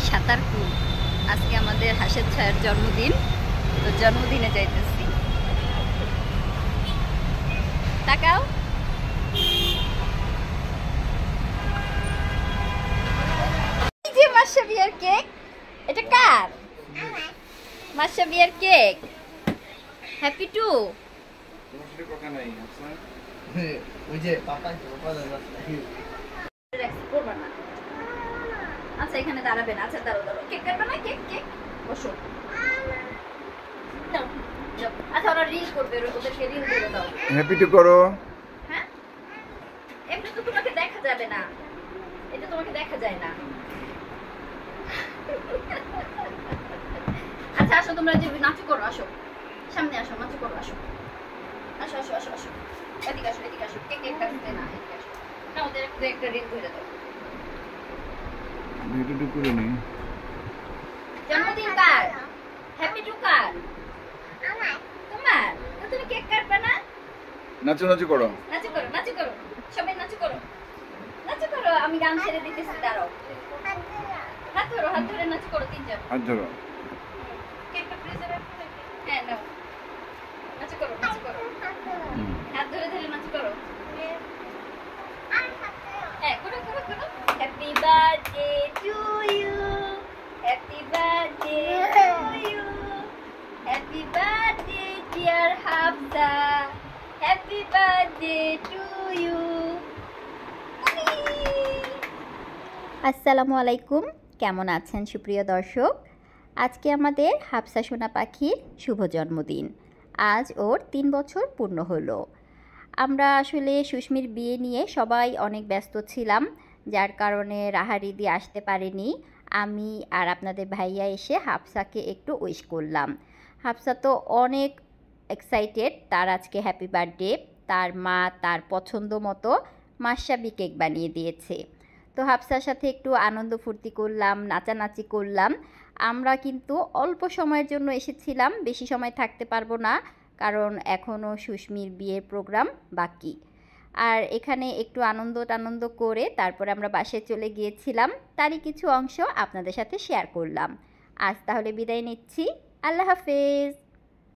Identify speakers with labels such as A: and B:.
A: সাঁতারপুল। আজকে আমাদের হাসের ছায়ার জন্মদিন, তো জন্মদিনে যাইতেছি। তাকাও, এই যে মাসা বিয়ার কেক। এটা কার? মাসা বিয়ার কেক। Happy to. আচ্ছা এখানে দাঁড়াবেন। আচ্ছা দাঁড়াও, কেক কাটবে না? কেক কেক বসো। আচ্ছা ওরা রিল করবে, ওদেরকে রিল করে দাও।
B: হ্যাপি টু করো।
A: হ্যাঁ, এমনি তো তোমাকে দেখা যাবে না, এটা তোমাকে দেখা যায় না। আচ্ছা আসো, তোমরা যে নাচু করো, আসো সামনে আসো, নাচু করো, আসো আসো আসো আসো আসো, এদিকে আসো, এদিকে আসো। কেক কেক কাটতে না, এদিকে আসো না, ওদের একটা রিল করে দাও।
B: ভিডিও করে নি।
A: জন্মদিন কার? হ্যাপি টু কার? তোমার। তো তুমি কেক কাটবে না?
B: নাচো নাচো করো।
A: নাচু করো, নাচু করো, সবাই নাচু করো, নাচু করো। আমি গান ছেড়ে দিতেছি, দাঁড়াও। হাত ধরো, হাত ধরে নাচু করো তিনজন।
B: হাত ধরো।
A: কেকটা ফ্রিজে রাখো। হ্যাঁ নাও, নাচু করো, নাচু করো। হাত ধরে ধরে নাচু করো। হ্যাঁ করো করো করো। Happy birthday to you, happy birthday to you, happy birthday dear Hafsa, happy birthday to you. আসসালামু আলাইকুম, কেমন আছেন সুপ্রিয় দর্শক? আজকে আমাদের হাফসা সোনা পাখির শুভ জন্মদিন। আজ ওর 3 বছর পূর্ণ হলো। আমরা আসলে সুস্মির বিয়ে নিয়ে সবাই অনেক ব্যস্ত ছিলাম, যার কারণে রাহারিদি আসতে পারেনি। আমি আর আপনাদের ভাইয়া এসে হাফসাকে একটু উইশ করলাম। হাফসা তো অনেক এক্সাইটেড, তার আজকে হ্যাপি বার্থডে। তার মা তার পছন্দ মতো মাশরাফি কেক বানিয়ে দিয়েছে। তো হাফসার সাথে একটু আনন্দ ফুর্তি করলাম, নাচানাচি করলাম। আমরা কিন্তু অল্প সময়ের জন্য এসেছিলাম, বেশি সময় থাকতে পারবো না, কারণ এখনও সুস্মির বিয়ের প্রোগ্রাম বাকি। আর এখানে একটু আনন্দ করে তারপরে আমরা বাসায় চলে গিয়েছিলাম, তারই কিছু অংশ আপনাদের সাথে শেয়ার করলাম। আজ তাহলে বিদায় নিচ্ছি, আল্লাহ হাফেজ।